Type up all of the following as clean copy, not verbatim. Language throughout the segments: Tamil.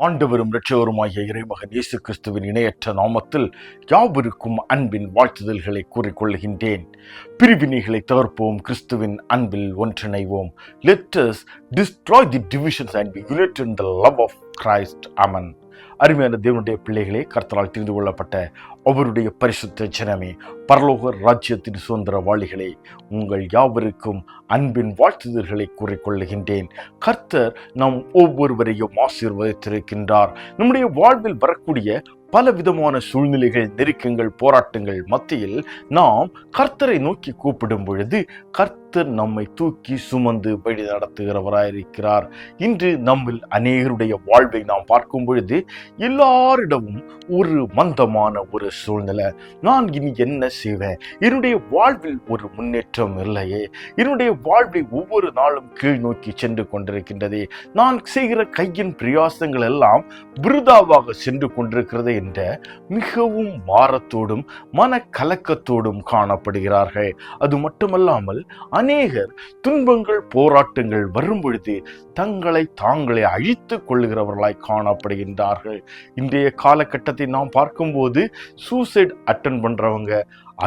ஆண்டவரும் இரட்சகருமாகிய இறைமகன் இயேசு கிறிஸ்துவின் இணையற்ற நாமத்தில் யாவருக்கும் அன்பின் வாழ்த்துதல்களை கூறிக்கொள்கின்றேன். பிரிவினைகளை தகர்ப்போம், கிறிஸ்துவின் அன்பில் ஒன்றிணைவோம். Let us destroy the divisions and be united in the love of Christ. Amen. அருமையான தேவனுடைய பிள்ளைகளே, கர்த்தரால் தெரிந்து கொள்ளப்பட்ட அவருடைய பரிசுத்த ஜனமே, பரலோக ராஜ்யத்தின் சுதந்திரவாளிகளே, உங்கள் யாவருக்கும் அன்பின் வாழ்த்துதல்களை கூறிக்கொள்ளுகின்றேன். கர்த்தர் நாம் ஒவ்வொருவரையும் ஆசீர்வதித்திருக்கின்றார். நம்முடைய வாழ்வில் வரக்கூடிய பல விதமான சூழ்நிலைகள், நெருக்கங்கள், போராட்டங்கள் மத்தியில் நாம் கர்த்தரை நோக்கி கூப்பிடும் பொழுது கர்த்தர் நம்மை தூக்கி சுமந்து வழி நடத்துகிறவராயிருக்கிறார். இன்று நம்மில் அநேகருடைய வாழ்வை நாம் பார்க்கும் பொழுது எல்லாரிடமும் ஒரு மந்தமான ஒரு சூழ்நிலை. நான் இனி என்ன செய்வேன்? என்னுடைய வாழ்வில் ஒரு முன்னேற்றம் இல்லையே, என்னுடைய வாழ்வை ஒவ்வொரு நாளும் கீழ் நோக்கி சென்று கொண்டிருக்கின்றதே, நான் செய்கிற கையின் பிரயாசங்கள் எல்லாம் விருதாவாக சென்று கொண்டிருக்கிறது என்ற மிகவும் பாரத்தோடும் மன கலக்கத்தோடும் காணப்படுகிறார்கள். அது மட்டுமல்லாமல் அநேகர் துன்பங்கள், போராட்டங்கள் வரும் பொழுது தங்களை தாங்களே அழித்துக் கொள்ளுகிறவர்களாய் காணப்படுகின்றார்கள். இன்றைய காலகட்டத்தை நாம் பார்க்கும்போது சூசைட் அட்டன் பண்றவங்க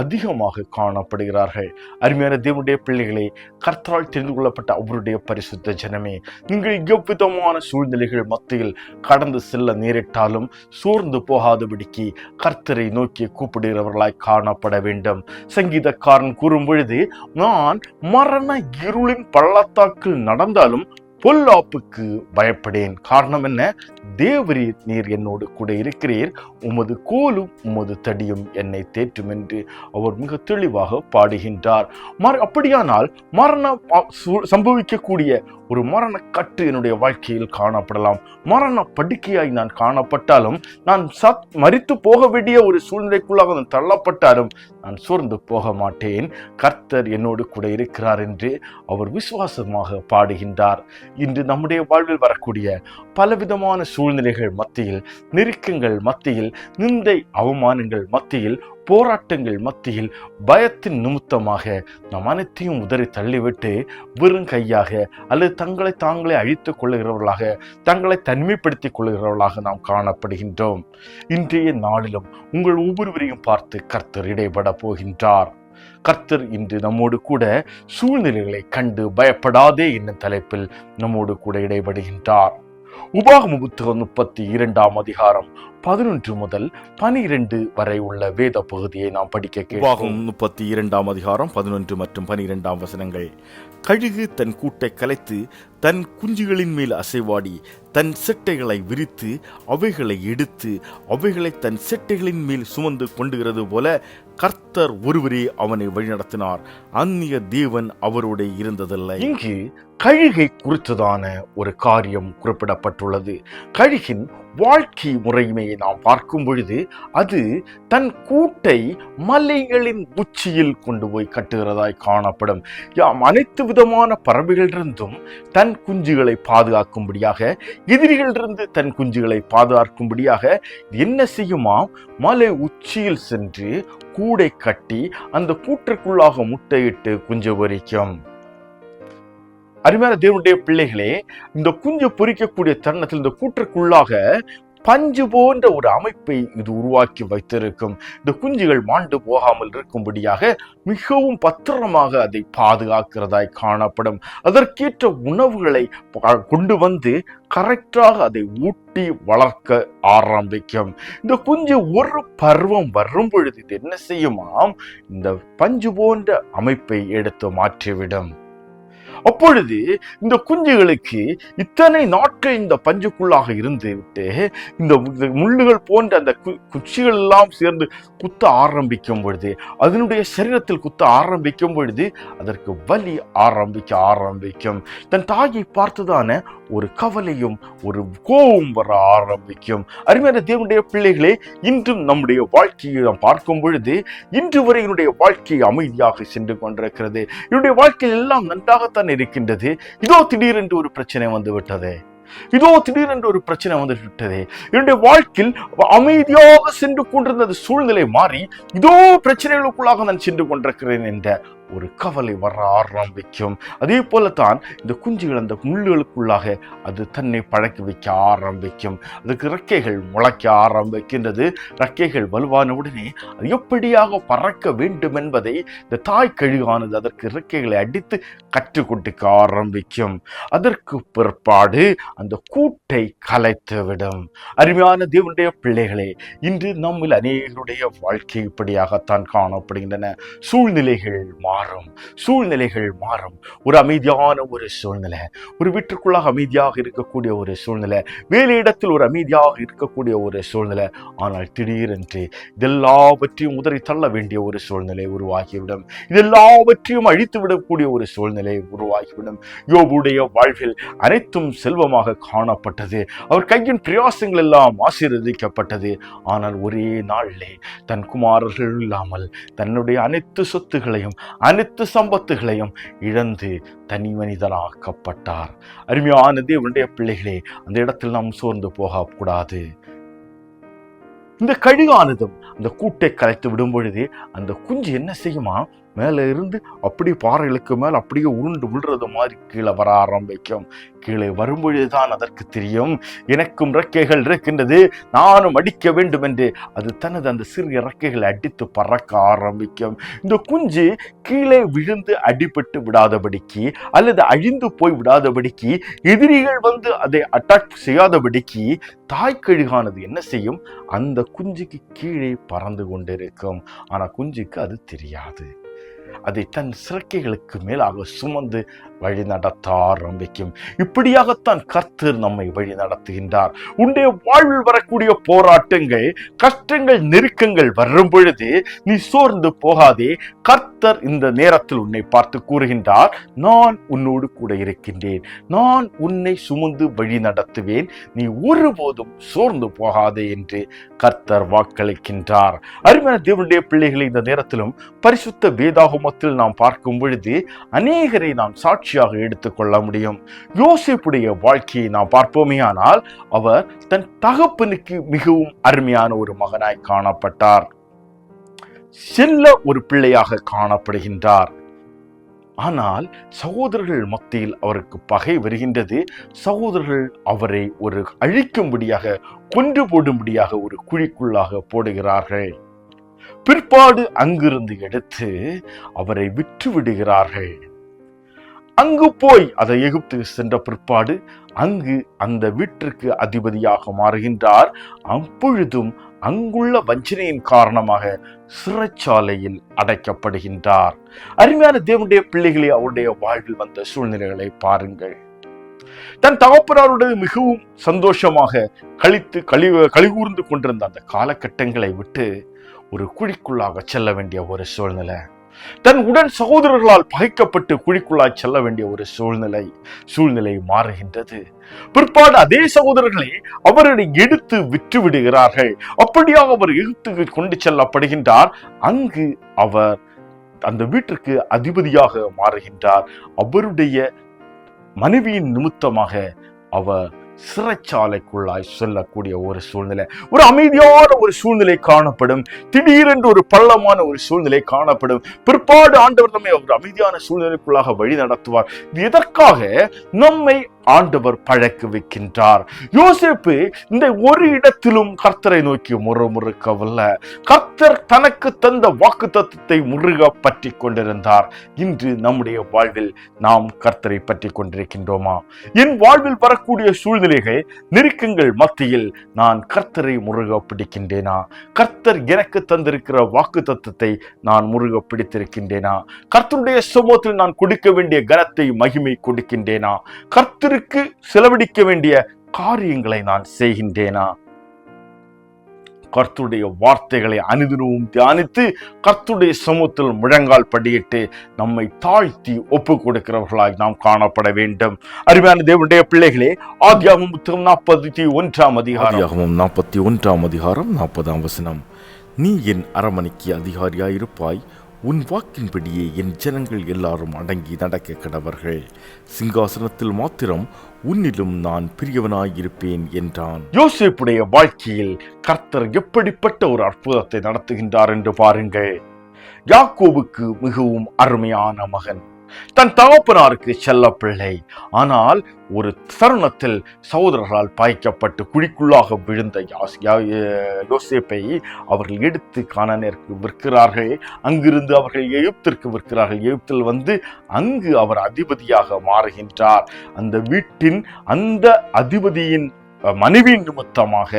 அதிகமாக காணப்படுகிறார்கள். அருமையான தேவனுடைய பிள்ளைகளே, கர்த்தரால் தெரிந்து கொள்ளப்பட்ட அவருடைய பரிசுத்த ஜனமே, நீங்கள் எவ்விதமான சூழ்நிலைகள் மத்தியில் கடந்து செல்ல நேரிட்டாலும் சோர்ந்து போகாதபடிக்கு கர்த்தரை நோக்கி கூப்பிடுகிறவர்களாய் காணப்பட வேண்டும். சங்கீதக்காரன் கூறும் பொழுது, நான் மரண இருளின் பள்ளத்தாக்கில் நடந்தாலும் பொல்லாப்புக்கு பயப்படேன். காரணம் என்ன? தேவரீர் நீர் என்னோடு கூட இருக்கிறீர், உமது கோலும் உமது தடியும் என்னை தேற்றும் என்று அவர் மிக தெளிவாக பாடுகின்றார். அப்படியானால் மரணம் சம்பவிக்கக்கூடிய ஒரு மரண கட்டு என்னுடைய வாழ்க்கையில் காணப்படலாம். மரண படுக்கையாய் நான் காணப்பட்டாலும், நான் மரித்து போக வேண்டிய ஒரு சூழ்நிலைக்குள்ளாக நான் தள்ளப்பட்டாலும் நான் சோர்ந்து போக மாட்டேன். கர்த்தர் என்னோடு கூட இருக்கிறார் என்று அவர் விசுவாசமாக பாடுகின்றார். இன்று நம்முடைய வாழ்வில் வரக்கூடிய பலவிதமான சூழ்நிலைகள் மத்தியில், நெருக்கங்கள் மத்தியில், நிந்தை அவமானங்கள் மத்தியில், போராட்டங்கள் மத்தியில், பயத்தின் நிமித்தமாக நாம் அனைத்தையும் உதறி தள்ளிவிட்டு வெறும் கையாக அல்லது தங்களை தாங்களே அழித்துக் கொள்ளுகிறவர்களாக, தங்களை தனிமைப்படுத்திக் கொள்ளுகிறவர்களாக நாம் காணப்படுகின்றோம். இன்றைய நாளிலும் உங்கள் ஒவ்வொருவரையும் பார்த்து கர்த்தர் இடைபட போகின்றார். கர்த்தர் இன்று நம்மோடு கூட சூழ்நிலைகளை கண்டு பயப்படாதே என்னும் தலைப்பில் நம்மோடு கூட இடைபடுகின்றார். உபாகம புத்தகம் 32 அதிகாரம் 11 முதல் 12 வரை உள்ள வேத பகுதியை நாம் படிக்க. உபாகமம் 32 அதிகாரம் 11 மற்றும் 12 வசனங்கள். கழுகு தன் கூட்டை கலைத்து தன் குஞ்சுகளின் மேல் அசைவாடி தன் செட்டைகளை விரித்து அவைகளை எடுத்து அவைகளை தன் செட்டைகளின் மேல் சுமந்து கொண்டுகிறது போல கர்த்தர் ஒருவரே அவனை வழிநடத்தினார், அந்நிய தேவன் அவரோட இருந்ததில்லை. இங்கு கழுகை குறித்ததான ஒரு காரியம் குறிப்பிடப்பட்டுள்ளது. கழுகின் வாழ்க்கை முறைமையை நாம் பார்க்கும் பொழுது அது தன் கூட்டை மலைகளின் உச்சியில் கொண்டு போய் கட்டுகிறதாய் காணப்படும். அனைத்து விதமான பறவைகளிலிருந்தும் தன் குஞ்சுகளை பாதுகாக்கும்படியாக, எதிரிகளிலிருந்து தன் குஞ்சுகளை பாதுகாக்கும்படியாக என்ன செய்யுமாம்? மலை உச்சியில் சென்று கூடை கட்டி அந்த கூற்றுக்குள்ளாக முட்டையிட்டு குஞ்சு பொரிக்கும். அருமையான தேவனுடைய பிள்ளைகளே, இந்த குஞ்சு பொரிக்கக்கூடிய தருணத்தில் இந்த கூற்றுக்குள்ளாக பஞ்சு போன்ற ஒரு அமைப்பை இது உருவாக்கி வைத்திருக்கும். இந்த குஞ்சுகள் மாண்டு போகாமல் இருக்கும்படியாக மிகவும் பத்திரமாக அதை பாதுகாக்கிறதாய் காணப்படும். அதற்கேற்ற உணவுகளை கொண்டு வந்து கரெக்டாக அதை ஊட்டி வளர்க்க ஆரம்பிக்கும். இந்த குஞ்சு ஒரு பருவம் வரும் பொழுது இது என்ன செய்யுமாம்? இந்த பஞ்சு போன்ற அமைப்பை எடுத்து மாற்றிவிடும். அப்பொழுது இந்த குஞ்சுகளுக்கு இத்தனை நாட்கள் இந்த பஞ்சுக்குள்ளாக இருந்து விட்டு இந்த முள்ளுகள் போன்ற அந்த குச்சிகள் எல்லாம் சேர்ந்து குத்த ஆரம்பிக்கும் பொழுது, அதனுடைய சரீரத்தில் குத்த ஆரம்பிக்கும் பொழுது அதற்கு வலி ஆரம்பிக்கும். தன் தாயை பார்த்துதான ஒரு கவலையும் ஒரு கோபம் வர ஆரம்பிக்கும். அருமையான தேவனுடைய பிள்ளைகளே, இன்றும் நம்முடைய வாழ்க்கையை நாம் பார்க்கும் பொழுது இன்று வரை என்னுடைய வாழ்க்கை அமைதியாக சென்று கொண்டிருக்கிறது, என்னுடைய வாழ்க்கையில் எல்லாம் நன்றாகத்தான் இருக்கின்றது. இதோ திடீரென்று ஒரு பிரச்சனை வந்து விட்டது, என்னுடைய வாழ்க்கையில் அமைதியாக சென்று கொண்டிருந்த சூழ்நிலை மாறி இதோ பிரச்சனைகளுக்குள்ளாக நான் சென்று கொண்டிருக்கிறேன் என்ற ஒரு கவலை வர ஆரம்பிக்கும். அதே போலத்தான் இந்த குஞ்சுகள் அந்த முள்ளுகளுக்குள்ளாக அது தன்னை பழக்கி வைக்க ஆரம்பிக்கும். அதுக்கு ரெக்கைகள் முளைக்க ஆரம்பிக்கின்றது. ரெக்கைகள் வலுவான உடனே அது எப்படியாக பறக்க வேண்டும் என்பதை இந்த தாய் கழுகானது அதற்கு ரெக்கைகளை அடித்து கற்றுக் கொடுக்க ஆரம்பிக்கும். அதற்கு பிற்பாடு அந்த கூட்டை கலைத்துவிடும். அருமையான தேவனுடைய பிள்ளைகளே, இன்று நம்மில் அநேகருடைய வாழ்க்கை இப்படியாகத்தான் காணப்படுகின்றன. சூழ்நிலைகள் மாறும். ஒரு அமைதியான ஒரு சூழ்நிலை, ஒரு வீட்டுக்குள்ளாக அமைதியாக இருக்கக்கூடிய ஒரு சூழ்நிலை, வேலையிடத்தில் ஒரு அமைதியாக இருக்கக்கூடிய ஒரு சூழ்நிலை, ஆனால் திடீரென்று இதெல்லாவற்றையும் உதறி தள்ள வேண்டிய ஒரு சூழ்நிலை உருவாகிவிடும். இதெல்லாவற்றையும் அழித்து விடக்கூடிய ஒரு சூழ்நிலை உருவாகிவிடும். யோபுடைய வாழ்வில் அனைத்தும் செல்வமாக காணப்பட்டது, அவர் கையின் பிரயாசங்கள் எல்லாம் ஆசீர்வதிக்கப்பட்டது. ஆனால் ஒரே நாளிலே தன் குமாரர்கள் இல்லாமல் தன்னுடைய அனைத்து சொத்துகளையும் அனைத்து சம்பத்துகளையும் இழந்து தனி மனிதனாக்கப்பட்டார். அருமையான தேவனுடைய பிள்ளைகளே, அந்த இடத்தில் நாம் சோர்ந்து போகக்கூடாது. இந்த கழுகானதும் அந்த கூட்டை கலைத்து விடும் பொழுது அந்த குஞ்சு என்ன செய்யுமா? மேலே இருந்து அப்படியே பாறைகளுக்கு மேல் அப்படியே உருண்டு விழுறது மாதிரி கீழே வர ஆரம்பிக்கும். கீழே வரும்பொழுதுதான் அதற்கு தெரியும், எனக்கும் இறக்கைகள் இருக்கின்றது, நானும் அடிக்க வேண்டும் என்று அது தனது அந்த சிறிய இறக்கைகளை அடித்து பறக்க ஆரம்பிக்கும். இந்த குஞ்சு கீழே விழுந்து அடிபட்டு விடாதபடிக்கு அல்லது அழிந்து போய் விடாதபடிக்கு, எதிரிகள் வந்து அதை அட்டாக் செய்யாதபடிக்கு தாய்க்கழுகானது என்ன செய்யும்? அந்த குஞ்சுக்கு கீழே பறந்து கொண்டிருக்கும். ஆனா குஞ்சுக்கு அது தெரியாது. அதை தன் சிறக்கைகளுக்கு மேலாக சுமந்து வழி நடத்த ஆரம்பிக்கும். இப்படியாகத்தான் கர்த்தர் நம்மை வழி நடத்துகின்றார். உன்னுடைய வாழ்வில் வரக்கூடிய போராட்டங்கள், கஷ்டங்கள், நெருக்கங்கள் வரும் பொழுது நீ சோர்ந்து போகாதே. கர்த்தர் இந்த நேரத்தில் உன்னை பார்த்து கூறுகின்றார், நான் உன்னோடு கூட இருக்கின்றேன், நான் உன்னை சுமந்து வழி நடத்துவேன், நீ ஒருபோதும் சோர்ந்து போகாதே என்று கர்த்தர் வாக்களிக்கின்றார். அருமையான தேவனுடைய பிள்ளைகளை, இந்த நேரத்திலும் பரிசுத்த வேதாகமத்தில் நாம் பார்க்கும் பொழுது அநேகரை நாம் சாட்சி சாட்சியாக எடுத்துக்கொள்ள முடியும். யோசேப்புடைய வாழ்க்கையை நாம் பார்ப்போமே ஆனால் அவர் தன் தகப்பனுக்கு மிகவும் அருமையான ஒரு மகனாய் காணப்பட்டார். செல்ல ஒரு பிள்ளையாக காணப்படுகின்றார். ஆனால் சகோதரர்கள் மத்தியில் அவருக்கு பகை வருகின்றது. சகோதரர்கள் அவரை ஒரு அழிக்கும்படியாக, கொன்று போடும்படியாக ஒரு குழிக்குள்ளாக போடுகிறார்கள். பிற்பாடு அங்கிருந்து எடுத்து அவரை விற்று விடுகிறார்கள். அங்கு போய் அதை எகிப்துக்கு சென்ற பிற்பாடு அங்கு அந்த வீட்டிற்கு அதிபதியாக மாறுகின்றார். அப்பொழுதும் அங்குள்ள வஞ்சனையின் காரணமாக சிறைச்சாலையில் அடைக்கப்படுகின்றார். அருமையான தேவனுடைய பிள்ளைகளே, அவருடைய வாழ்வில் வந்த சூழ்நிலைகளை பாருங்கள். தன் தகப்பனாரோடு மிகவும் சந்தோஷமாக கழிகூர்ந்து கொண்டிருந்த அந்த காலகட்டங்களை விட்டு ஒரு குழிக்குள்ளாக செல்ல வேண்டிய ஒரு சூழ்நிலை, தன் உடன் சகோதரர்களால் பகைக்கப்பட்டு குழிக்குள்ளாய் செல்ல வேண்டிய ஒரு சூழ்நிலை மாறுகின்றது. பிற்பாடு அதே சகோதரர்களை அவரை எடுத்து விற்று விடுகிறார்கள். அப்படியாக அவர் எகிப்துக்கு கொண்டு செல்லப்படுகின்றார். அங்கு அவர் அந்த வீட்டிற்கு அதிபதியாக மாறுகின்றார். அவருடைய மனைவியின் நிமித்தமாக அவர் சிறைச்சாலைக்குள்ளாய் செல்லக்கூடிய ஒரு சூழ்நிலை, ஒரு அமைதியான ஒரு சூழ்நிலை காணப்படும். திடீரென்று ஒரு பள்ளமான ஒரு சூழ்நிலை காணப்படும். பிற்பாடு ஆண்டவர் நம்மை ஒரு அமைதியான சூழ்நிலைக்குள்ளாக வழி நடத்துவார். எதற்காக? நம்மை ஆண்டவர் பழக்க வைக்கின்றார். யோசேப்பு இந்த ஒரு இடத்திலும் கர்த்தரை நோக்கி முறுமுறுக்கவில்லை. கர்த்தர் தனக்கு தந்த வாக்குத்தத்தத்தை முருக பற்றி கொண்டிருந்தார். இன்று நம்முடைய வாழ்வில் நாம் கர்த்தரை பற்றி கொண்டிருக்கின்றோமா? என் வாழ்வில் வரக்கூடிய சூழ்நிலைகள், நெருக்கங்கள் மத்தியில் நான் கர்த்தரை முருக பிடிக்கின்றேனா? கர்த்தர் எனக்கு தந்திருக்கிற வாக்குத்தத்தத்தை நான் முருக பிடித்திருக்கின்றேனா? கர்த்தருடைய சமூகத்தில் நான் கொடுக்க வேண்டிய கனத்தை, மகிமை கொடுக்கின்றேனா? கர்த்தருக்கு செலவழிக்க வேண்டிய காரியங்களை நான் செய்கின்றேனா? கர்த்தருடைய வார்த்தைகளை அனுதினமும் தியானித்து கர்த்தருடைய சமூகத்தில் முழங்கால் படியிட்டு நம்மை தாழ்த்தி ஒப்பு கொடுக்கிறவர்களாய் நாம் காணப்பட வேண்டும். அருமையான தேவனுடைய பிள்ளைகளே, ஆதியாகமம் 41 அதிகாரம் 40ஆம் வசனம். நீ என் அரமனைக்கு அதிகாரியாயிருப்பாய், உன் வாக்கின்படியே என் ஜனங்கள் எல்லாரும் அடங்கி நடக்க கடவர்கள். சிங்காசனத்தில் மாத்திரம் உன்னிலும் நான் பிரியவனாயிருப்பேன் என்றான். யோசேப்புடைய வாழ்க்கையில் கர்த்தர் எப்படிப்பட்ட ஒரு அற்புதத்தை நடத்துகின்றார் என்று பாருங்கள். யாக்கோபுக்கு மிகவும் அருமையான மகன், தன் தகப்பனாருக்கு செல்ல பிள்ளை. ஆனால் ஒரு தருணத்தில் சகோதரர்களால் பாய்க்கப்பட்டு குழிக்குள்ளாக விழுந்த யோசேப்பை அவர்கள் எடுத்து கானானிற்கு விற்கிறார்கள். அங்கிருந்து அவர்கள் எகிப்திற்கு விற்கிறார்கள். எகிப்தில் வந்து அங்கு அவர் அதிபதியாக மாறுகின்றார். அந்த வீட்டின் அந்த அதிபதியின் மனைவியின் நிமித்தமாக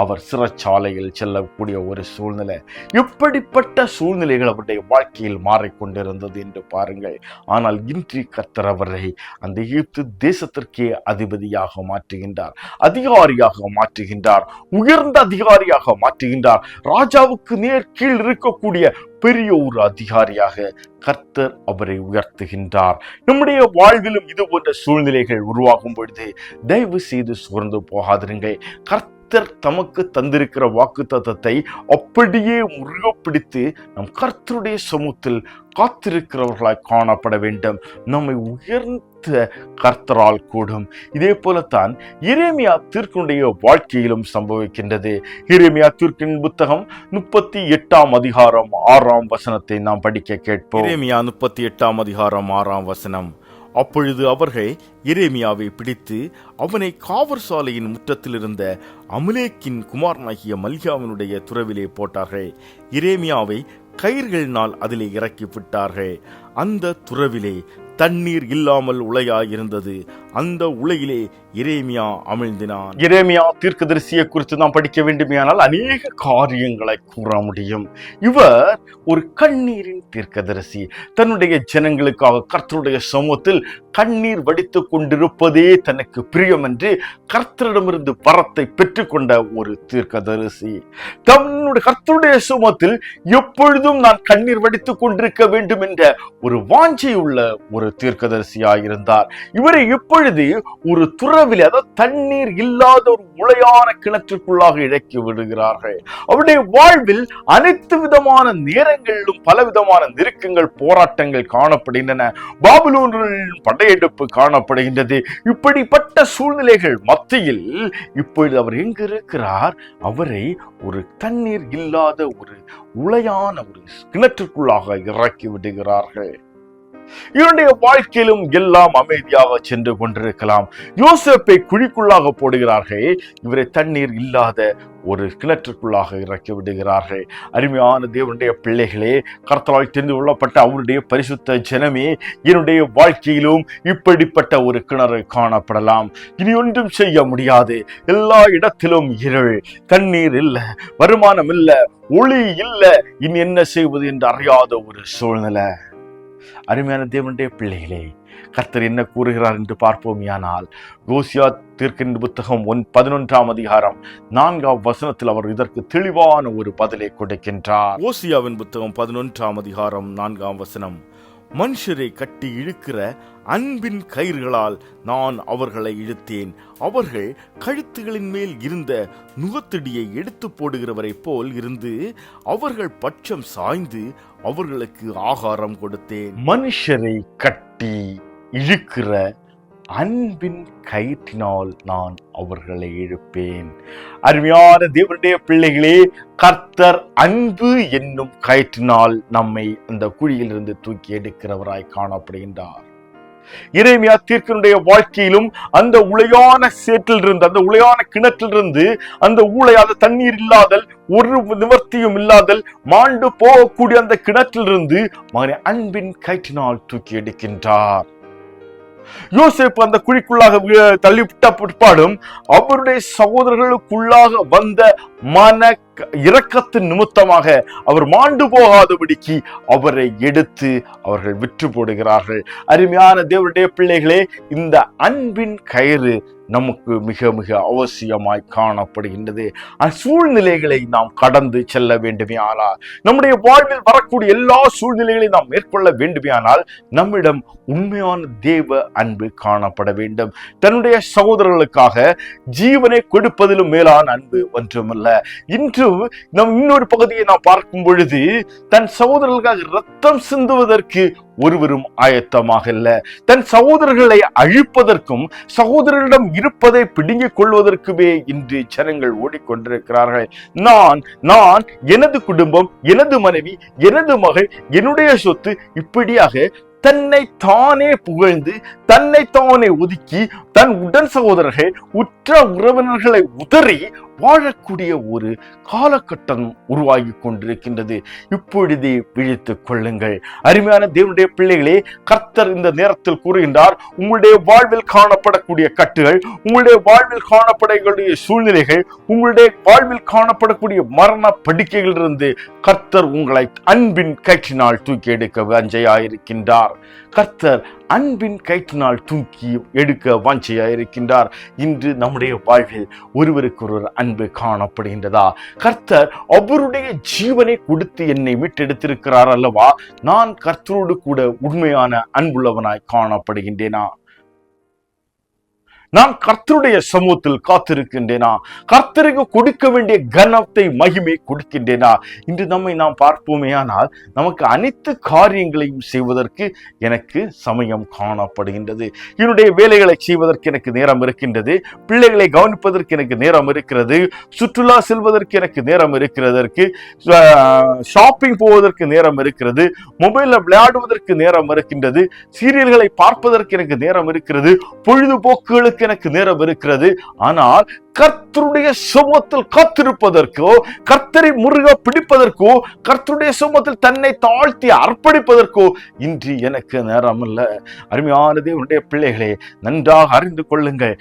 அவர் சிறைச்சாலையில் செல்லக்கூடிய ஒரு சூழ்நிலை. எப்படிப்பட்ட சூழ்நிலைகள் அவருடைய வாழ்க்கையில் மாறிக்கொண்டிருந்தது என்று பாருங்கள். ஆனால் இன்று கர்த்தர் அவரை அந்த எகிப்து தேசத்திற்கே அதிபதியாக மாற்றுகின்றார், அதிகாரியாக மாற்றுகின்றார், உயர்ந்த அதிகாரியாக மாற்றுகின்றார். ராஜாவுக்கு நேர் கீழ் இருக்கக்கூடிய பெரிய ஒரு அதிகாரியாக கர்த்தர் அவரை உயர்த்துகின்றார். நம்முடைய வாழ்விலும் இது போன்ற சூழ்நிலைகள் உருவாகும் பொழுது தயவு செய்து சோர்ந்து போகாதிருங்கள். கர்த்தர் தமக்கு தந்திருக்கிற வாக்குத்தத்தத்தை அப்படியே முருக பிடித்து நம் கர்த்தருடைய சமூகத்தில் காத்திருக்கிறவர்களாய் காணப்பட வேண்டும். நம்மை உயர்ந்த கர்த்தரால் கூடும். இதே போலத்தான் எரேமியா தீர்க்கனுடைய வாழ்க்கையிலும் சம்பவிக்கின்றது. எரேமியா தீர்க்கின் புத்தகம் 38ஆம் அதிகாரம் 6ஆம் வசனத்தை நாம் படிக்க கேட்போம். எரேமியா 38ஆம் அதிகாரம் 6ஆம் வசனம். அப்பொழுது அவர்கள் எரேமியாவை பிடித்து அவனை காவற் சாலையின் முற்றத்தில் இருந்த அமலேக்கின் குமாரனாகிய மல்கியாவினுடைய துறவிலே போட்டார்கள். எரேமியாவை கயிர்களினால் அதிலே இறக்கி விட்டார்கள். அந்த துறவிலே தண்ணீர் இல்லாமல் உலையாயிருந்தது. அந்த உலையிலே எரேமியா அமிழ்ந்தினான். எரேமியா தீர்க்கதரிசியை குறித்து நாம் படிக்க வேண்டுமானால் அநேக காரியங்களை கூற முடியும். இவர் ஒரு கண்ணீரின் தீர்க்கதரிசி. தன்னுடைய ஜனங்களுக்காக கர்த்தருடைய சமூகத்தில் கண்ணீர் வடித்துக் கொண்டிருப்பதே தனக்கு பிரியம் என்று கர்த்தரிடமிருந்து வரத்தை பெற்றுக்கொண்ட ஒரு தீர்க்கதரிசி. தன்னுடைய கர்த்தருடைய சமூகத்தில் எப்பொழுதும் நான் கண்ணீர் வடித்துக் கொண்டிருக்க வேண்டும் என்ற ஒரு வாஞ்சை உள்ள ஒரு தீர்க்கதரிசியாயிருந்தார். இவரை இப்பொழுது ஒரு துறவிலே, அதாவது தண்ணீர் இல்லாத ஒரு உளையான கிணற்றுக்குள்ளாக இறக்கி விடுகிறார்கள். அவருடைய வாழ்வில் அனைத்து விதமான நேரங்களிலும் பலவிதமான நெருக்கங்கள், போராட்டங்கள் காணப்படுகின்றன. பாபிலோனின் படையெடுப்பு காணப்படுகின்றது. இப்படிப்பட்ட சூழ்நிலைகள் மத்தியில் இப்பொழுது அவர் எங்கு இருக்கிறார்? அவரை ஒரு தண்ணீர் இல்லாத ஒரு உளையான ஒரு கிணற்றுக்குள்ளாக இறக்கி விடுகிறார்கள். இவருடைய வாழ்க்கையிலும் எல்லாம் அமைதியாக சென்று கொண்டிருக்கலாம். யோசேப்பை குழிக்குள்ளாக போடுகிறார்கள். இவரை தண்ணீர் இல்லாத ஒரு கிணற்றுக்குள்ளாக இறக்கி விடுகிறார்கள். அருமையான தேவனுடைய பிள்ளைகளே, கர்த்தரால் தெரிந்து கொள்ளப்பட்ட அவருடைய பரிசுத்த ஜனமே, என்னுடைய வாழ்க்கையிலும் இப்படிப்பட்ட ஒரு கிணறு காணப்படலாம். இனி ஒன்றும் செய்ய முடியாது. எல்லா இடத்திலும் இருள், தண்ணீர் இல்லை, வருமானம் இல்லை, ஒளி இல்லை, இனி என்ன செய்வது என்று அறியாத ஒரு சூழ்நிலை. அருமையான தேவனுடைய பிள்ளைகளே, கர்த்தர் என்ன கூறுகிறார் என்று பார்ப்போமேயானால், ஓசியா தீர்க்கதரிசியின் புத்தகம் 11ஆம் அதிகாரம் 4ஆம் வசனத்தில் அவர் இதற்கு தெளிவான ஒரு பதிலை கொடுக்கின்றார். ஓசியாவின் புத்தகம் 11ஆம் அதிகாரம் 4ஆம் வசனம்: மனுஷரை கட்டி இழுக்கிற அன்பின் கயிறுகளால் நான் அவர்களை இழுத்தேன். அவர்கள் கழுத்துகளின் மேல் இருந்த நுகத்தடியை எடுத்து போடுகிறவரை போல் இருந்து அவர்கள் பட்சம் சாய்ந்து அவர்களுக்கு ஆகாரம் கொடுத்தேன். மனுஷரை கட்டி இழுக்கிற அன்பின் கயிற்றினால் நான் அவர்களை இழுப்பேன். அருமையான தேவனுடைய பிள்ளைகளே, கர்த்தர் அன்பு என்னும் கயிற்றினால் நம்மை அந்த குழியிலிருந்து தூக்கி எடுக்கிறவராய் காணப்படுகின்றார். எரேமியா தீர்க்கனுடைய வாழ்க்கையிலும் அந்த உளையான சேற்றிலிருந்து, அந்த உளையான கிணற்றிலிருந்து, அந்த ஊழையாத தண்ணீர் இல்லாதல், ஒரு நிவர்த்தியும் இல்லாதல் மாண்டு போகக்கூடிய அந்த கிணற்றிலிருந்து மகனை அன்பின் கயிற்றினால் தூக்கி எடுக்கின்றார். யோசேப்பு அந்த குழிக்குள்ளாக தள்ளிவிட்ட பிற்பாடும் அவருடைய சகோதரர்களுக்குள்ளாக வந்த மன இரக்கத்தின் நிமித்தமாக அவர் மாண்டு போகாதபடிக்கு அவரை எடுத்து அவர்கள் விற்று போடுகிறார்கள். அருமையான தேவனுடைய பிள்ளைகளே, இந்த அன்பின் கயிறு நமக்கு மிக மிக அவசியமாய் காணப்படுகின்றது. சூழ்நிலைகளை நாம் கடந்து செல்ல வேண்டுமே ஆனால், நம்முடைய வாழ்வில் வரக்கூடிய எல்லா சூழ்நிலைகளையும் நாம் மேற்கொள்ள வேண்டுமே ஆனால், நம்மிடம் உண்மையான தேவ அன்பு காணப்பட வேண்டும். தன்னுடைய சகோதரர்களுக்காக ஜீவனை கொடுப்பதிலும் மேலான அன்பு ஒன்றுமல்ல. இன்று நம் இன்னொரு பகுதியை நாம் பார்க்கும் பொழுது, தன் சகோதரர்களுக்காக ரத்தம் சிந்துவதற்கு ஒருவரும் ஆயத்தமாக இல்லை. தன் சகோதரர்களை அழிப்பதற்கும் சகோதரரிடம் இருப்பதை பிடுங்கிக் கொள்வதற்குமே இன்று ஜனங்கள் ஓடிக்கொண்டிருக்கிறார்கள். நான் எனது குடும்பம், எனது மனைவி, எனது மகள், என்னுடைய சொத்து, இப்படியாக தன்னை தானே புகழ்ந்து, தன்னை தானே ஒதுக்கி, தன் உடன் சகோதரர்கள், உற்ற உறவினர்களை உதறி வாழக்கூடிய ஒரு காலகட்டம் உருவாகி கொண்டிருக்கின்றது. இப்பொழுதே விழித்துக் கொள்ளுங்கள். அருமையான தேவனுடைய பிள்ளைகளே, கர்த்தர் இந்த நேரத்தில் கூறுகின்றார், உங்களுடைய வாழ்வில் காணப்படக்கூடிய கட்டுகள், உங்களுடைய வாழ்வில் காணப்படக்கூடிய சூழ்நிலைகள், உங்களுடைய வாழ்வில் காணப்படக்கூடிய மரண படுக்கைகளிலிருந்து கர்த்தர் உங்களை அன்பின் கயிற்றினால் தூக்கி எடுக்க வாஞ்சையாயிருக்கின்றார். கர்த்தர் அன்பின் கயிற்றினால் தூக்கி எடுக்க வாஞ்சையாயிருக்கின்றார். இன்று நம்முடைய வாழ்வில் ஒருவருக்கு ஒருவர் அன்பு காணப்படுகின்றதா? கர்த்தர் அவருடைய ஜீவனை கொடுத்து என்னை மீட்டெடுத்திருக்கிறார் அல்லவா? நான் கர்த்தரோடு கூட உண்மையான அன்புள்ளவனாய் காணப்படுகின்றேனா? நான் கர்த்தருடைய சமூகத்தில் காத்திருக்கின்றேனா? கர்த்தருக்கு கொடுக்க வேண்டிய கனத்தை, மகிமை கொடுக்கின்றேனா? இன்று நம்மை நாம் பார்ப்போமே ஆனால், நமக்கு அனைத்து காரியங்களையும் செய்வதற்கு எனக்கு சமயம் காணப்படுகின்றது. என்னுடைய வேலைகளை செய்வதற்கு எனக்கு நேரம் இருக்கின்றது. பிள்ளைகளை கவனிப்பதற்கு எனக்கு நேரம் இருக்கிறது. சுற்றுலா செல்வதற்கு எனக்கு நேரம் இருக்கிறதற்கு, ஷாப்பிங் போவதற்கு நேரம் இருக்கிறது. மொபைலில் விளையாடுவதற்கு நேரம் இருக்கின்றது. சீரியல்களை பார்ப்பதற்கு எனக்கு நேரம் இருக்கிறது. பொழுதுபோக்குகளுக்கு எனக்கு நேரம் இருக்கிறது. ஆனால் கர்த்தருடைய சமூகத்தில் காத்திருப்பதற்கோ, கர்த்தரை முருக பிடிப்பதற்கோ, கர்த்தருடைய சமூகத்தில் தன்னை தாழ்த்தி அர்ப்பணிப்பதற்கோ இன்று எனக்கு நேரம் இல்லை. அருமையான தேவனுடைய பிள்ளைகளே, நன்றாக அறிந்து கொள்ளுங்கள்.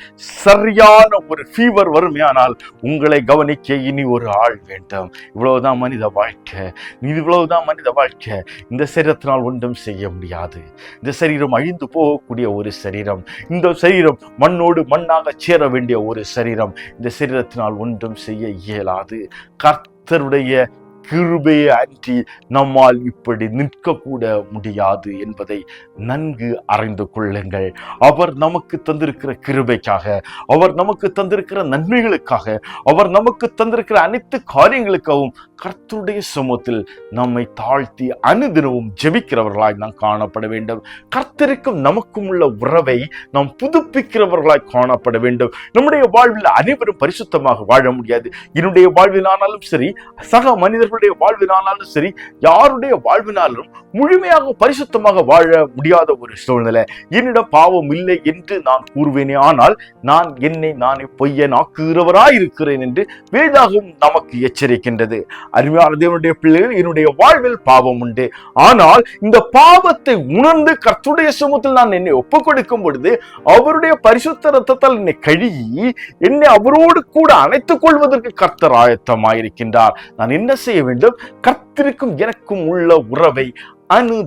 சரியான ஒரு ஃபீவர் வருமையானால் உங்களை கவனிக்க இனி ஒரு ஆள் வேண்டும். இவ்வளவுதான் மனித வாழ்க்கை. இவ்வளவுதான் மனித வாழ்க்கை. இந்த சரீரத்தினால் ஒன்றும் செய்ய முடியாது. இந்த சரீரம் அழிந்து போகக்கூடிய ஒரு சரீரம். இந்த சரீரம் மண்ணோடு மண்ணாக சேர வேண்டிய ஒரு சரீரம். இந்த சரீரத்தினால் ஒன்றும் செய்ய இயலாது. கர்த்தருடைய கிருபையை அன்றி நம்மால் இப்படி நிற்கக்கூட முடியாது என்பதை நன்கு அறிந்து கொள்ளுங்கள். அவர் நமக்கு தந்திருக்கிற கிருபைக்காக, அவர் நமக்கு தந்திருக்கிற நன்மைகளுக்காக, அவர் நமக்கு தந்திருக்கிற அனைத்து காரியங்களுக்காகவும் கர்த்தருடைய சமூகத்தில் நம்மை தாழ்த்தி அனுதினமும் ஜெபிக்கிறவர்களாய் நாம் காணப்பட வேண்டும். கர்த்தருக்கும் நமக்கும் உள்ள உறவை நாம் புதுப்பிக்கிறவர்களாய் காணப்பட வேண்டும். நம்முடைய வாழ்வில் அனைவரும் பரிசுத்தமாக வாழ முடியாது. என்னுடைய வாழ்வினாலும் சரி, சக மனிதர்களுடைய வாழ்வினாலும் சரி, யாருடைய வாழ்வினாலும் முழுமையாக பரிசுத்தமாக வாழ முடியாத ஒரு சூழ்நிலை. என்னிடம் பாவம் இல்லை என்று நான் கூறுவேனே, ஆனால் நான் என்னை நானே பொய்யன் ஆக்குகிறவராய் இருக்கிறேன் என்று வேதாகம் நமக்கு எச்சரிக்கின்றது. அருமையான தேவனுடைய பிள்ளைகள், என்னுடைய வாழ்வில் பாவம் உண்டு, ஆனால் இந்த பாவத்தை உணர்ந்து கர்த்தருடைய சமூகத்தில் நான் என்னை ஒப்புக் கொடுக்கும் பொழுது அவருடைய பரிசுத்த ரத்தத்தால் என்னை கழுகி என்னை அவரோடு கூட அணைத்துக் கொள்வதற்கு கர்த்தர் ஆயத்தமாயிருக்கின்றார். நான் என்ன செய்ய வேண்டும்? கர்த்தருக்கும் எனக்கும் உள்ள உறவை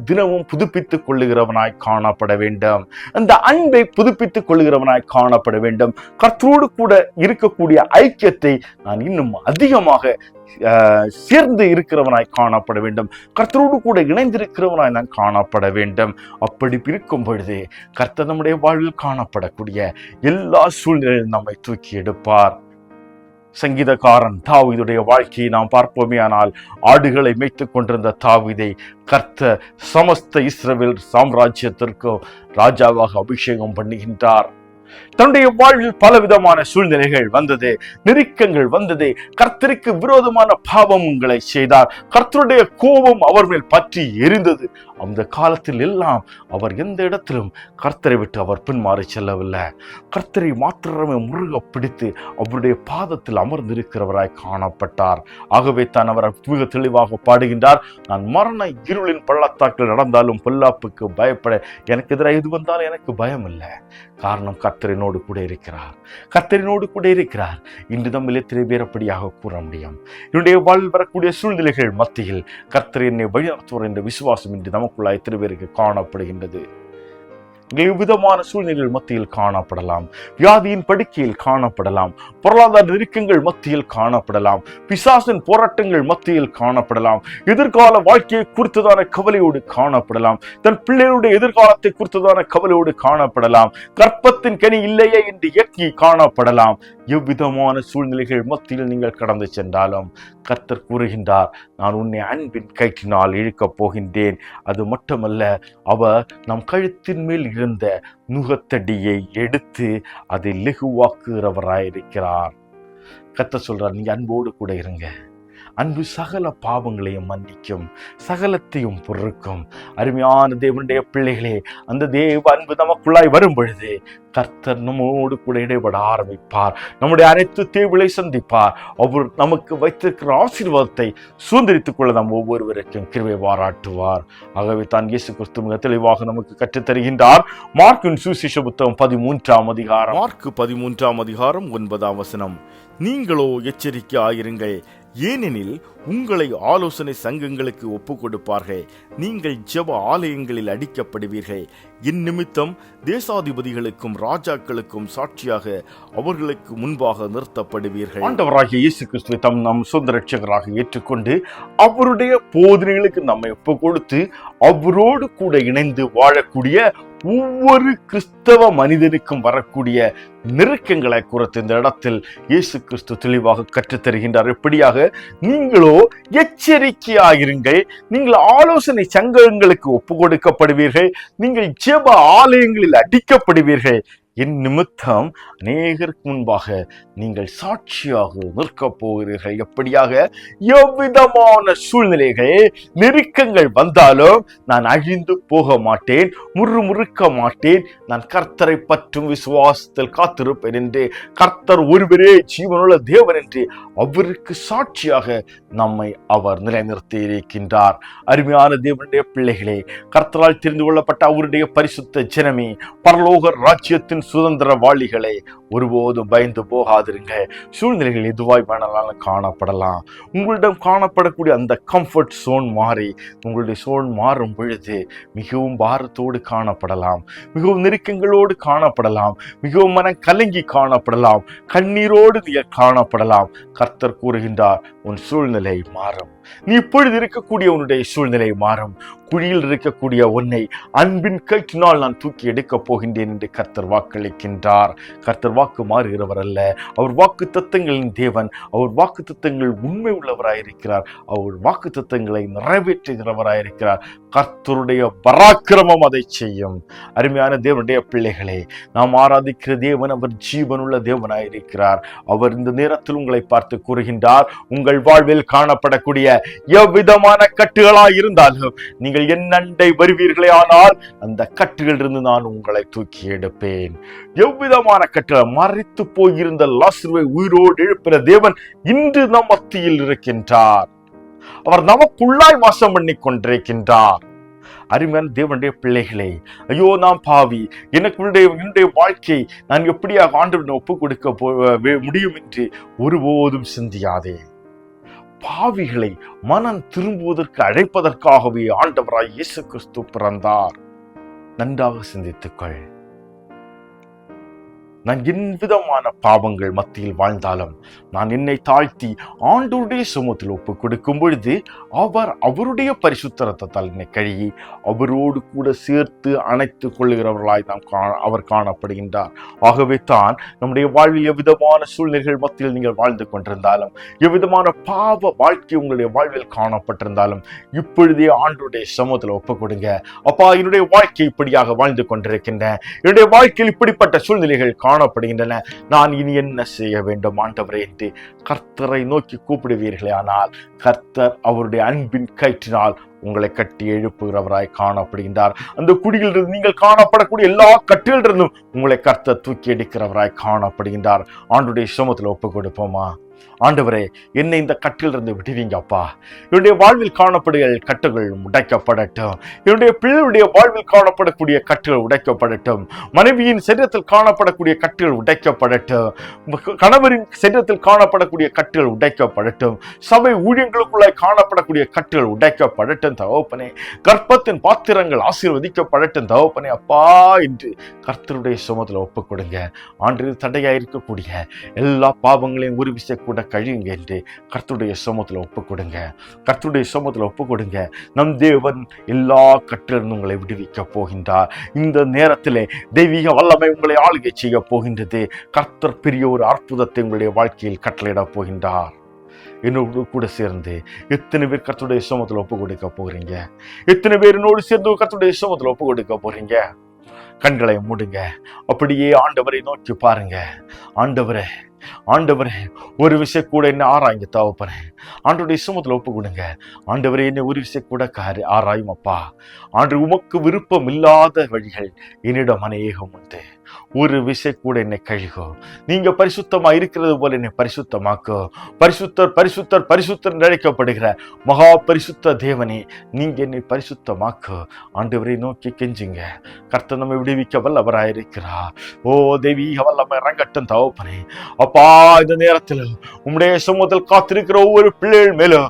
தினமும் புதுப்பித்துக் கொள்ளுகிறவனாய் காணப்பட வேண்டும். அந்த அன்பை புதுப்பித்துக் கொள்ளுகிறவனாய் காணப்பட வேண்டும். கர்த்தரோடு கூட இருக்கக்கூடிய ஐக்கியத்தை நான் இன்னும் அதிகமாக சேர்ந்து இருக்கிறவனாய் காணப்பட வேண்டும். கர்த்தரோடு கூட இணைந்திருக்கிறவனாய் நான் காணப்பட வேண்டும். அப்படி இருக்கும் பொழுது கர்த்தர் நம்முடைய வாழ்வில் காணப்படக்கூடிய எல்லா சூழ்நிலையிலும் நம்மை தூக்கி எடுப்பார். சங்கீதக்காரன் தாவீதுடைய வாழ்க்கையை நாம் பார்ப்போமே, ஆனால் ஆடுகளை மேய்த்துக் கொண்டிருந்த தாவீதை கர்த்தர் சமஸ்த இஸ்ரவேல் சாம்ராஜ்யத்திற்கு ராஜாவாக அபிஷேகம் பண்ணுகின்றார். தன்னுடைய வாழ்வில் பலவிதமான சூழ்நிலைகள் வந்தது, நெருக்கங்கள் வந்தது. கர்த்தருக்கு விரோதமான பாவங்களை செய்தார். கர்த்தருடைய கோபம் அவர் மேல் பற்றி எரிந்தது. அந்த காலத்தில் எல்லாம் அவர் எந்த இடத்திலும் கர்த்தரை விட்டு அவர் பின்மாறி செல்லவில்லை. கர்த்தரை மாத்திரமே முருக பிடித்து அவருடைய பாதத்தில் அமர்ந்திருக்கிறவராய் காணப்பட்டார். ஆகவே தான் அவர் மிக தெளிவாக பாடுகின்றார், நான் மரண இருளின் பள்ளத்தாக்கில் நடந்தாலும் பொல்லாப்புக்கு பயப்பட, எனக்கு எதிராக எது வந்தாலும் எனக்கு பயம் இல்லை. காரணம் கர்த்தரினோடு கூட இருக்கிறார். கர்த்தரினோடு கூட இருக்கிறார். இன்று நம்மில் எத்தனை பேர் அப்படியாக கூற முடியும்? என்னுடைய வாழ்வில் வரக்கூடிய சூழ்நிலைகள் மத்தியில் கர்த்தர் என்னை வழிநடத்துவார் என்ற விசுவாசம் இன்று நமக்குள்ள எத்தனை பேருக்கு காணப்படுகின்றது? விதமான சூழ்நிலைகள் மத்தியில் காணப்படலாம், வியாதியின் படுக்கையில் காணப்படலாம், பொருளாதார நெருக்கங்கள் மத்தியில் காணப்படலாம், பிசாசின் போராட்டங்கள் மத்தியில் காணப்படலாம், எதிர்கால வாழ்க்கையை குறித்ததான கவலையோடு காணப்படலாம், தன் பிள்ளைகளுடைய எதிர்காலத்தை குறித்ததான கவலையோடு காணப்படலாம், கற்பத்தின் கனி இல்லையே என்று இயக்கி காணப்படலாம். எவ்விதமான சூழ்நிலைகள் மத்தியில் நீங்கள் கடந்து சென்றாலும் கர்த்தர் கூறுகின்றார், நான் உன்னை அன்பின் கயிற்றினால் இழுக்கப் போகின்றேன். அது மட்டுமல்ல, அவர் நம் கழுத்தின் மேல் இருந்த நுகத்தடியை எடுத்து அதை லெகுவாக்குகிறவராயிருக்கிறார். கர்த்தர் சொல்றார், நீங்க அன்போடு கூட இருங்க. அன்பு சகல பாவங்களையும் மன்னிக்கும், சகலத்தையும் பொறுக்கும். அருமையான தேவனுடைய பிள்ளைகளே, அந்த தேவ அன்பு நமக்குள்ளாய் வரும் பொழுது கர்த்தர் நம்மோடு கூட இடைபட ஆரம்பிப்பார். நம்முடைய அனைத்து தேவைகளை சந்திப்பார். அவர் நமக்கு வைத்திருக்கிற ஆசீர்வாதத்தை சுதந்திரித்துக் கொள்ள நம் ஒவ்வொருவருக்கும் கிருபை பாராட்டுவார். ஆகவே தான் இயேசு கிறிஸ்து மிக தெளிவாக நமக்கு கற்றுத் தருகின்றார். மார்க்கின் சுவிசேஷ புத்தகம் 13ஆம் அதிகாரம், மார்க்கு 13ஆம் அதிகாரம் 9ஆம் வசனம், நீங்களோ எச்சரிக்கையாயிருங்கள், ஏனெனில் உங்களை ஆலோசனை சங்கங்களுக்கு ஒப்புக் கொடுப்பார்கள், நீங்கள் ஜெப ஆலயங்களில் அடிக்கப்படுவீர்கள், என் நிமித்தம் தேசாதிபதிகளுக்கும் ராஜாக்களுக்கும் சாட்சியாக அவர்களுக்கு முன்பாக நிறுத்தப்படுவீர்கள். ஆண்டவராகிய இயேசு கிறிஸ்துவை நம் சொந்த ரட்சகராக ஏற்றுக்கொண்டு அவருடைய போதனைகளுக்கு நம்மை ஒப்புக் கொடுத்து அவரோடு கூட இணைந்து வாழக்கூடிய ஒவ்வொரு கிறிஸ்தவ மனிதனுக்கும் வரக்கூடிய நெருக்கங்களை குறித்து இந்த இடத்தில் இயேசு கிறிஸ்து தெளிவாக கற்றுத்தருகின்றார். எப்படியாக? நீங்களோ எச்சரிக்கையாயிருங்கள், நீங்கள் ஆலோசனை சங்கங்களுக்கு ஒப்பு கொடுக்கப்படுவீர்கள், நீங்கள் ஜெப ஆலயங்களில் அடிக்கப்படுவீர்கள், என் நிமித்தம் அநேகருக்கு முன்பாக நீங்கள் சாட்சியாக நிற்கப் போகிறீர்கள். எப்படியாக? எவ்விதமான சூழ்நிலைகள் நெருக்கங்கள் வந்தாலும் நான் அழிந்து போக மாட்டேன், முறுமுறுக்க மாட்டேன், நான் கர்த்தரை பற்றும் விசுவாசத்தில் காத்திருப்பேன் என்று, கர்த்தர் ஒருவரே ஜீவனுள்ள தேவன் என்று அவருக்கு சாட்சியாக நம்மை அவர் நிலைநிறுத்தி இருக்கின்றார். அருமையான தேவனுடைய பிள்ளைகளே, கர்த்தரால் தெரிந்து கொள்ளப்பட்ட அவருடைய பரிசுத்த ஜனமே, பரலோக ராஜ்யத்தின் சுதந்திர வாளிகளே, ஒருபோதும் பயந்து போகாதிருங்க. சூழ்நிலைகள் எதுவாய் வேணாலும் காணப்படலாம். உங்களிடம் காணப்படக்கூடிய அந்த கம்ஃபர்ட் சோன் மாறி உங்களுடைய சோன் மாறும் பொழுது மிகவும் பாரத்தோடு காணப்படலாம், மிகவும் நெருக்கங்களோடு காணப்படலாம், மிகவும் மனம் கலங்கி காணப்படலாம், கண்ணீரோடு நீங்கள் காணப்படலாம். கர்த்தர் கூறுகின்றார், உன் சூழ்நிலை மாறும். நீ இப்பொழுது இருக்கக்கூடிய உன்னுடைய சூழ்நிலை மாறும். குழியில் இருக்கக்கூடிய உன்னை அன்பின் கயிற்றினால் நான் தூக்கி எடுக்கப் போகின்றேன் என்று கர்த்தர் வாக்களிக்கின்றார். கர்த்தர் வாக்கு மாறுகிறவர் அல்ல. அவர் வாக்கு தத்தங்களின் தேவன். அவர் வாக்கு தத்தங்கள் உண்மை உள்ளவராயிருக்கிறார். அவர் வாக்கு தத்தங்களை நிறைவேற்றுகிறவராயிருக்கிறார். கர்த்தருடைய பராக்கிரமம் அதை செய்யும். அருமையான தேவனுடைய பிள்ளைகளே, நாம் ஆராதிக்கிற தேவன் அவர் ஜீவனுள்ள தேவனாயிருக்கிறார். அவர் இந்த நேரத்தில் உங்களை பார்த்து கூறுகின்றார், உங்கள் வாழ்வில் காணப்படக்கூடிய எவ்விதமான கட்டுகளாய் இருந்தாலும் நீங்கள் என் அண்டை வருவீர்களே, ஆனால் அந்த கட்டுகளிலிருந்து நான் உங்களை தூக்கி எடுப்பேன். எவ்விதமான கட்டுகள்? மரித்து போயிருந்த லாசருவை உயிரோடு எழுப்பின தேவன் இன்று நம் மத்தியில் இருக்கின்றார். அவர் நமக்குள்ளாய் வாசம் பண்ணி கொண்டிருக்கின்றார். அருமையான தேவனுடைய பிள்ளைகளே, ஐயோ நாம் பாவி, என்னுடைய வாழ்க்கை நான் எப்படியாக ஆண்டவரிடம் ஒப்புக் கொடுக்க முடியும் என்று ஒருபோதும் சிந்தியாதே. பாவிகளை மனம் திரும்புவதற்கு அழைப்பதற்காகவே ஆண்டவராய் இயேசு கிறிஸ்து பிறந்தார். நன்றாக சிந்தித்துக்கள். நான் எவ்விதமான பாவங்கள் மத்தியில் வாழ்ந்தாலும் நான் என்னை தாழ்த்தி ஆண்டவருடைய சமூகத்தில் ஒப்புக் கொடுக்கும் பொழுது அவர் அவருடைய பரிசுத்த இரத்தத்தால் என்னை கழுகி அவரோடு கூட சேர்த்து அணைத்துக் கொள்ளுகிறவர்களாய் அவர் காணப்படுகின்றார். ஆகவே தான் நம்முடைய வாழ்வில் எவ்விதமான சூழ்நிலைகள் மத்தியில் நீங்கள் வாழ்ந்து கொண்டிருந்தாலும், எவ்விதமான பாவ வாழ்க்கை உங்களுடைய வாழ்வில் காணப்பட்டிருந்தாலும், இப்பொழுதே ஆண்டவருடைய சமூகத்தில் ஒப்புக் கொடுங்க. அப்பா, என்னுடைய வாழ்க்கை இப்படியாக வாழ்ந்து கொண்டிருக்கின்றேன், என்னுடைய வாழ்க்கையில் இப்படிப்பட்ட சூழ்நிலைகள் காணப்படுகின்றன, நான் இனி என்ன செய்ய வேண்டும் ஆண்டவரே என்று கர்த்தரை நோக்கி கூப்பிடுவீர்களே, ஆனால் கர்த்தர் அவருடைய அன்பின் கயிற்றினால் உங்களை கட்டி எழுப்புகிறவராய் காணப்படுகின்றார். அந்த குடியிலிருந்து நீங்கள் காணப்படக்கூடிய எல்லா கட்டிலிருந்தும் உங்களை கர்த்தர் தூக்கி எடுக்கிறவராய் காணப்படுகின்றார். ஆண்டவருடைய சமூகத்தில் ஒப்புக் கொடுப்போமா? ஆண்டவரே, என்னை இந்த கட்டிலிருந்து விடுவீங்கப்பா. என்னுடைய வாழ்வில் காணப்படுகிற கட்டுகள் உடைக்கப்படட்டும். என்னுடைய பிள்ளைகளுடைய வாழ்வில் காணப்படக்கூடிய கட்டுகள் உடைக்கப்படட்டும். மனைவியின் சரீரத்தில் காணப்படக்கூடிய கட்டுகள் உடைக்கப்படட்டும். கணவரின் சரீரத்தில் காணப்படக்கூடிய கட்டுகள் உடைக்கப்படட்டும். சபை ஊழியங்களுக்குள்ளாய் காணப்படக்கூடிய கட்டுகள் உடைக்கப்படட்டும் தகப்பனே. கர்ப்பத்தின் பாத்திரங்கள் ஆசீர்வதிக்கப்படட்டும் தகப்பனே. அப்பா என்று கர்த்தருடைய சமூகத்தில் ஒப்புக் கொடுங்க. ஆண்டு தடையா இருக்கக்கூடிய எல்லா பாவங்களையும் ஒரு விசை கூட கழியுங்க என்று கர்த்தருடைய சமூகத்தில் ஒப்புக் கொடுங்க. கர்த்தருடைய சமூகத்தில் ஒப்புக் கொடுங்க. நம் தேவன் எல்லா கட்டிலிருந்து உங்களை விடுவிக்க போகின்றார். இந்த நேரத்திலே தெய்வீக வல்லமை உங்களை ஆளுகை செய்ய போகின்றது. கர்த்தர் பெரிய ஒரு அற்புதத்தை உங்களுடைய வாழ்க்கையில் கட்டளையிட போகின்றார். என்னோடு கூட சேர்ந்து எத்தனை பேர் கர்த்தருடைய சமூகத்தில் ஒப்புக் கொடுக்க போகிறீங்க? எத்தனை பேர் என்னோடு சேர்ந்து கர்த்தருடைய சமூகத்தில் ஒப்புக் கொடுக்க போறீங்க? கண்களை மூடுங்க. அப்படியே ஆண்டவரை நோக்கி பாருங்க. ஆண்டவரே, ஆண்டவரே, ஒரு விஷயம் கூட என்ன ஆராய்ங்க தகப்பனே. ஆண்டவருடைய சமூகத்தில் ஒப்பு கொடுங்க. ஆண்டவரே, என்ன ஒரு விஷயம் கூட ஆராயும் அப்பா. ஆண்டு உமக்கு விருப்பம் இல்லாத வழிகள் என்னிடம் அநேகம் உண்டு. ஒரு விஷயம் கூட என்னை கழுகும். நீங்க பரிசுத்தமா இருக்கிறது போல என்னை பரிசுத்தமாக்கும். பரிசுத்தர் பரிசுத்தர் பரிசுத்தர் அழைக்கப்படுகிற மகா பரிசுத்த தேவனே, நீங்க என்னை பரிசுத்தமாக்கும். ஆண்டவரை நோக்கி கெஞ்சுங்க. கர்த்தர் நம்மை விடுவிக்க வல்லவராயிருக்கிறார். ஓ தெய்வீக வல்லமை இறங்கட்டும் தகப்பனே. அப்பா, இந்த நேரத்தில் உம்முடைய சமூகத்தில் காத்திருக்கிற ஒவ்வொரு பிள்ளைகள் மேலும்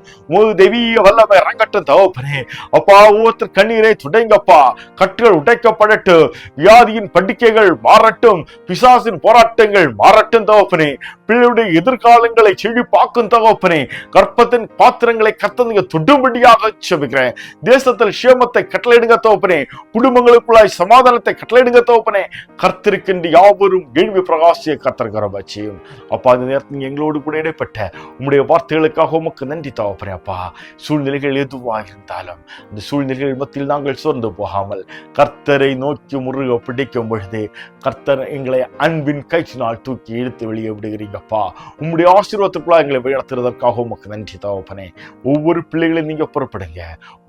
தெய்வீக வல்லமை இறங்கட்டும் தகப்பனே. அப்பா, ஒவ்வொருத்தர் கண்ணீரை துடைங்கப்பா. கட்டுகள் உடைக்கப்படட்டும். வியாதியின் பண்டிகைகள் மாறட்டும். பிசாசின் போராட்டங்கள் மாறட்டும் தகப்பனே. பிள்ளையுடைய எதிர்காலங்களை செழிப்பாக்கும் தகப்பனே. கர்ப்பத்தின் பாத்திரங்களை கர்த்தர் தொடும்படியாக செபிக்கிறேன். தேசத்தில் சேமத்தை கட்டளையிடுங்க தகப்பனே. குடும்பங்களுக்குள்ளாய் சமாதானத்தை கட்டளையிடுங்க தகப்பனே. கர்த்தருக்கென்று யாவரும் கேள்வி பிரகாசிய கர்த்தர் செய்யும். அப்பா, இந்த நேரத்தில் எங்களோடு கூட இடைப்பட்ட உம்முடைய வார்த்தைகளுக்காக உமக்கு நன்றி தகப்பனே. அப்பா, சூழ்நிலைகள் எதுவாக இருந்தாலும் அந்த சூழ்நிலைகள் மத்தியில் நாங்கள் சோர்ந்து போகாமல் கர்த்தரை நோக்கி முருக பிடிக்கும் பொழுது கர்த்தர் எங்களை அன்பின் கயிற்றினால் தூக்கி இழுத்து வெளியே விடுகிறீங்கப்பா. உம்முடைய ஆசீர்வாதத்துக்குள்ளா எங்களை வழிநடத்துவதற்காக உமக்கு நன்றி தகப்பனே. ஒவ்வொரு பிள்ளைகளையும் நீங்க புறப்படுங்க.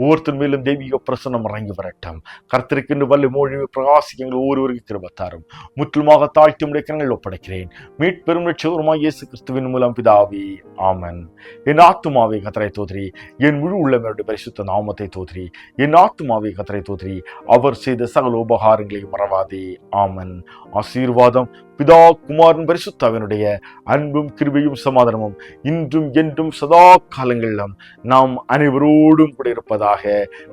ஒவ்வொருத்தர் மேலும் தெய்வீக பிரசன்னம் இறங்கி வரட்டும். கர்த்தருக்கு வல்லி மொழி பிரகாசிக்க எங்கள் ஒவ்வொருவருக்கு கிருபத்தாரும் முற்றிலுமாக தாழ்த்தி உடைய கரங்களில் ஒப்படைக்கிறேன். மீட்பெரும் ரட்சகருமாய் இயேசு கிறிஸ்துவின் மூலம் பிதாவே, ஆமென். என் ஆத்துமாவே கர்த்தரை தோத்திரி, என் முழு உள்ளவருடைய பரிசுத்த நாமத்தை தோத்திரி. என் ஆத்துமாவே கர்த்தரை தோத்திரி, அவர் செய்த சகல உபகாரங்களை மறவாதே. ஆமென். ஆசீர்வாதம், பிதா குமாரன் பரிசுத்தாவினுடைய அன்பும் கிருபையும் சமாதானமும் இன்றும் என்றும் சதா காலங்களிலும் நாம் அனைவரோடும் கூட இருப்பதாக.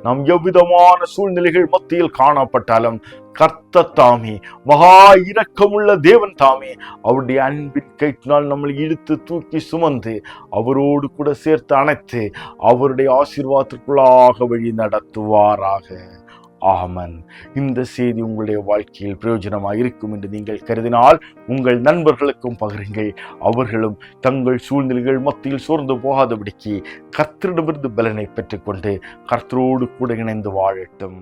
நாம் எவ்விதமான சூழ்நிலைகள் மத்தியில் காணப்பட்டாலும் கர்த்தர் தாமே, மகா இரக்கமுள்ள தேவன் தாமே, அவருடைய அன்பின் கைட்டினால் நம்மளை இழுத்து தூக்கி சுமந்து அவரோடு கூட சேர்த்து அணைத்து அவருடைய ஆசீர்வாதத்திற்குள்ளாக வழி நடத்துவாராக. ஆமன். இந்த செய்தி உங்களுடைய வாழ்க்கையில் பிரயோஜனமாக இருக்கும் என்று நீங்கள் கருதினால் உங்கள் நண்பர்களுக்கும் பகிருங்கள். அவர்களும் தங்கள் சூழ்நிலைகள் மத்தியில் சோர்ந்து போகாதபடிக்கு கர்த்தரிடமிருந்து பலனை பெற்றுக்கொண்டு கர்த்தரோடு கூட இணைந்து வாழட்டும்.